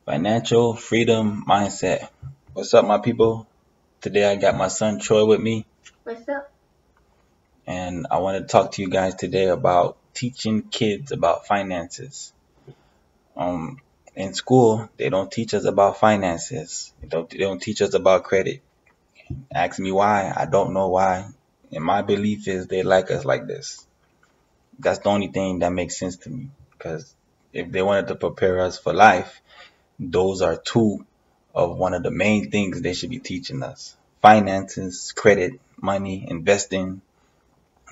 Financial freedom mindset. What's up, my people? Today I got my son Troy with me, What's up? and I want to talk to you guys today about teaching kids about finances. Um, in school, they don't teach us about finances. They don't teach us about credit. Ask me why. I don't know why. And my belief is they like us like this. That's the only thing that makes sense to me. Because if they wanted to prepare us for life, those are two of one of the main things they should be teaching us. Finances, credit, money, investing.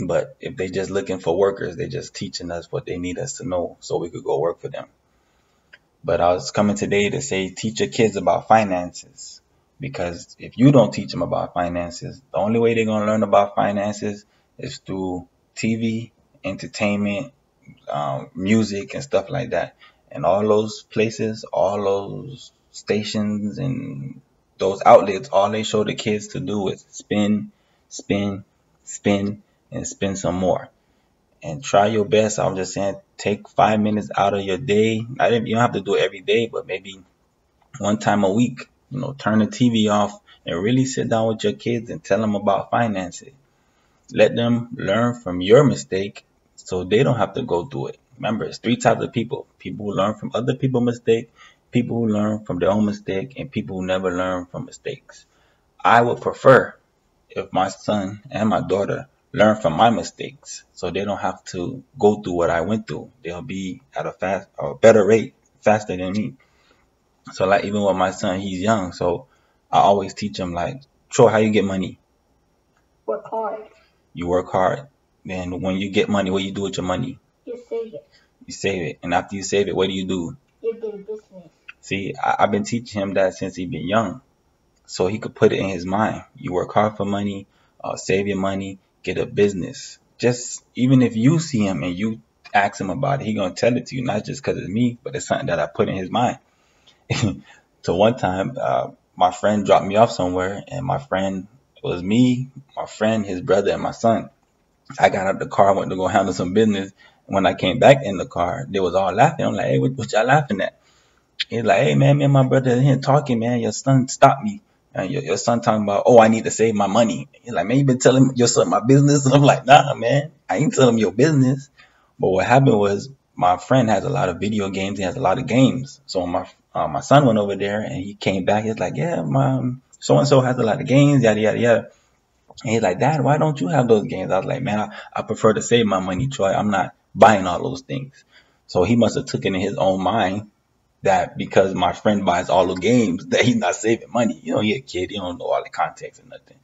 But if they just looking for workers, they just teaching us what they need us to know so we could go work for them. But I was coming today to say teach your kids about finances. Because if you don't teach them about finances, the only way they're going to learn about finances is through TV, entertainment, music, and stuff like that. And all those places, all those stations, and those outlets, all they show the kids to do is spin, spin, spin, and spin some more. And try your best. I'm just saying, take 5 minutes out of your day. You don't have to do it every day, but maybe one time a week. Turn the TV off and really sit down with your kids and tell them about finances. Let them learn from your mistake so they don't have to go through it. Remember, it's three types of people. People who learn from other people's mistakes, people who learn from their own mistake, and people who never learn from mistakes. I would prefer if my son and my daughter learn from my mistakes so they don't have to go through what I went through. They'll be at a better rate faster than me. So like even with my son, he's young, so I always teach him like, Troy, how you get money? Work hard. You work hard. Then when you get money, what you do with your money? You save it. You save it. And after you save it, what do you do? You do business. See, I've been teaching him that since he's been young. So he could put it in his mind. You work hard for money, save your money, get a business. Just even if you see him and you ask him about it, he gonna tell it to you, not just because it's me, but it's something that I put in his mind. So one time, my friend dropped me off somewhere, and my friend it was me, my friend, his brother, and my son. I got out the car, went to go handle some business. When I came back in the car, they was all laughing. I'm like, hey, what y'all laughing at? He's like, hey, man, me and my brother in here talking, man. Your son stopped me. And your son talking about, oh, I need to save my money. He's like, man, you been telling your son my business? And I'm like, nah, man, I ain't telling him your business. But what happened was my friend has a lot of video games. He has a lot of games. So my son went over there and he came back. He's like, yeah, mom, so-and-so has a lot of games, yada, yada, yada. And he's like, Dad, why don't you have those games? I was like, man, I prefer to save my money, Troy. I'm not buying all those things. So he must have taken in his own mind that because my friend buys all the games that he's not saving money. He a kid. He don't know all the context and nothing.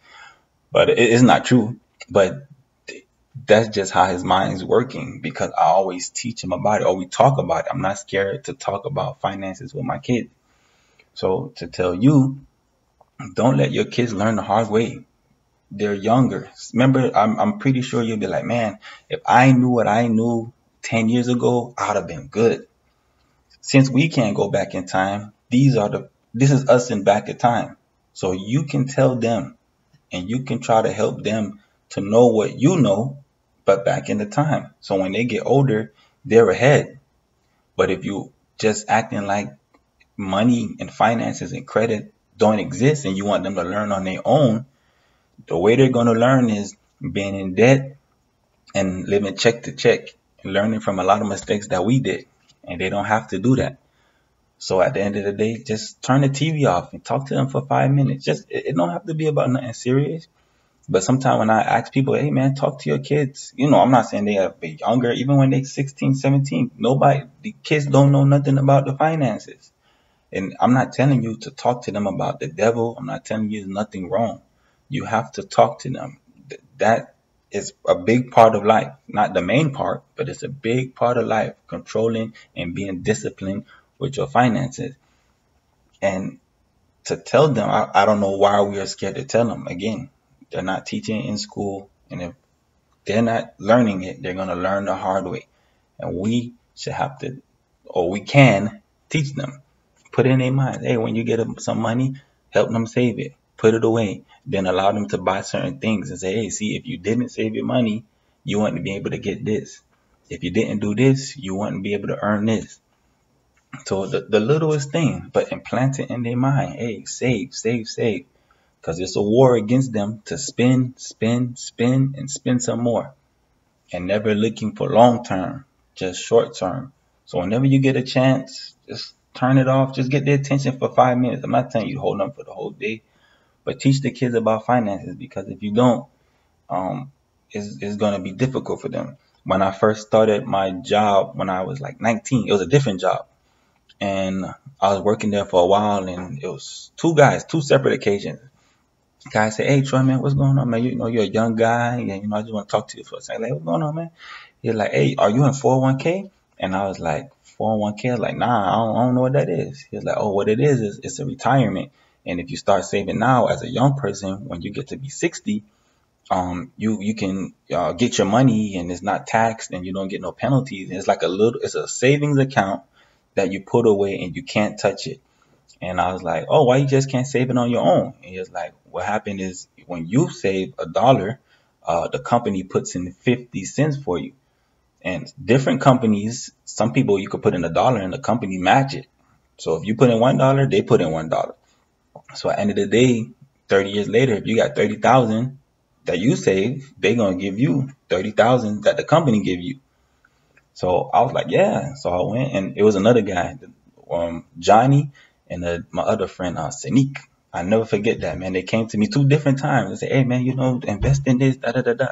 But it's not true. But that's just how his mind's working because I always teach him about it or we talk about it. I'm not scared to talk about finances with my kids. So to tell you, don't let your kids learn the hard way. They're younger. Remember, I'm pretty sure you'll be like, man, if I knew what I knew 10 years ago, I'd have been good. Since we can't go back in time, this is us in back in time. So you can tell them and you can try to help them to know what you know, but back in the time. So when they get older, they're ahead. But if you just acting like money and finances and credit don't exist and you want them to learn on their own, the way they're going to learn is being in debt and living check to check and learning from a lot of mistakes that we did. And they don't have to do that. So at the end of the day, just turn the TV off and talk to them for 5 minutes. It don't have to be about nothing serious. But sometimes when I ask people, hey man, talk to your kids. I'm not saying they have to be younger, even when they 16, 17. The kids don't know nothing about the finances. And I'm not telling you to talk to them about the devil. I'm not telling you there's nothing wrong. You have to talk to them. That is a big part of life. Not the main part, but it's a big part of life, controlling and being disciplined with your finances. And to tell them, I don't know why we are scared to tell them. Again, they're not teaching it in school. And if they're not learning it, they're going to learn the hard way. And we should have to, or we can teach them. Put in their mind, hey, when you get some money, help them save it. Put it away. Then allow them to buy certain things and say, hey, see, if you didn't save your money, you wouldn't be able to get this. If you didn't do this, you wouldn't be able to earn this. So the littlest thing, but implant it in their mind. Hey, save, save, save. Because it's a war against them to spend, spend, spend, and spend some more. And never looking for long term, just short term. So whenever you get a chance, just turn it off. Just get their attention for 5 minutes. I'm not telling you to hold them for the whole day, but teach the kids about finances, because if you don't, it's going to be difficult for them. When I first started my job when I was like 19, it was a different job. And I was working there for a while, and it was two guys, two separate occasions. Guy said, "Hey, Troy, man, what's going on, man? You know, you're a young guy, and I just want to talk to you for a second." Like, what's going on, man? He's like, "Hey, are you in 401k?" And I was like, 401k? I was like, "Nah, I don't know what that is." He was like, "Oh, what it is it's a retirement. And if you start saving now as a young person, when you get to be 60, you can get your money, and it's not taxed, and you don't get no penalties. And it's a savings account that you put away, and you can't touch it." And I was like, "Oh, why you just can't save it on your own?" And he was like, "What happened is when you save $1, the company puts in 50 cents for you. And different companies, some people you could put in $1 and the company match it. So if you put in $1, they put in $1. So at the end of the day, 30 years later, if you got 30,000 that you save, they're gonna give you 30,000 that the company give you." So I was like, "Yeah." So I went, and it was another guy, Johnny, and my other friend, Saniq. I never forget that, man. They came to me 2 different times and said, "Hey, man, invest in this, da da da da."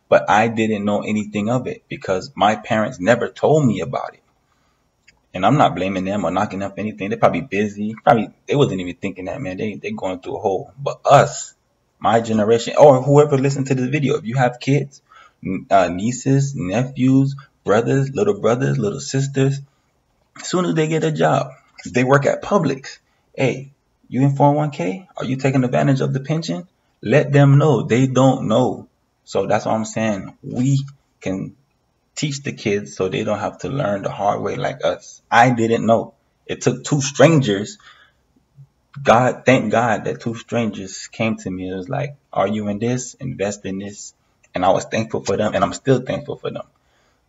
But I didn't know anything of it because my parents never told me about it. And I'm not blaming them or knocking up anything. They're probably busy. Probably they wasn't even thinking that, man. They going through a hole. But us, my generation, or whoever listened to this video, if you have kids, nieces, nephews, brothers, little sisters, as soon as they get a job, if they work at Publix, hey, you in 401k? Are you taking advantage of the pension? Let them know. They don't know. So that's what I'm saying. We can teach the kids so they don't have to learn the hard way like us. I didn't know. It took two strangers. Thank God that two strangers came to me. It was like, "Are you in this? Invest in this." And I was thankful for them, and I'm still thankful for them.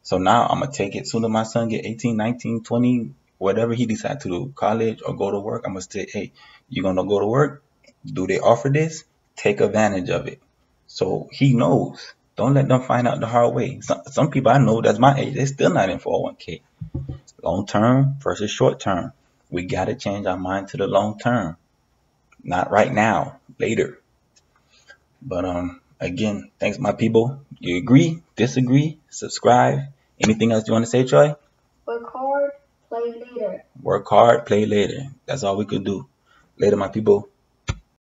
So now I'm going to take it. Soon as my son get 18, 19, 20, whatever he decides to do, college or go to work, I'm going to say, "Hey, you're going to go to work? Do they offer this? Take advantage of it." So he knows. Don't let them find out the hard way. Some people I know that's my age, they're still not in 401k. Long term versus short term. We got to change our mind to the long term. Not right now, later. But again, thanks my people. You agree, disagree, subscribe. Anything else you want to say, Troy? Work hard, play later. Work hard, play later. That's all we could do. Later, my people.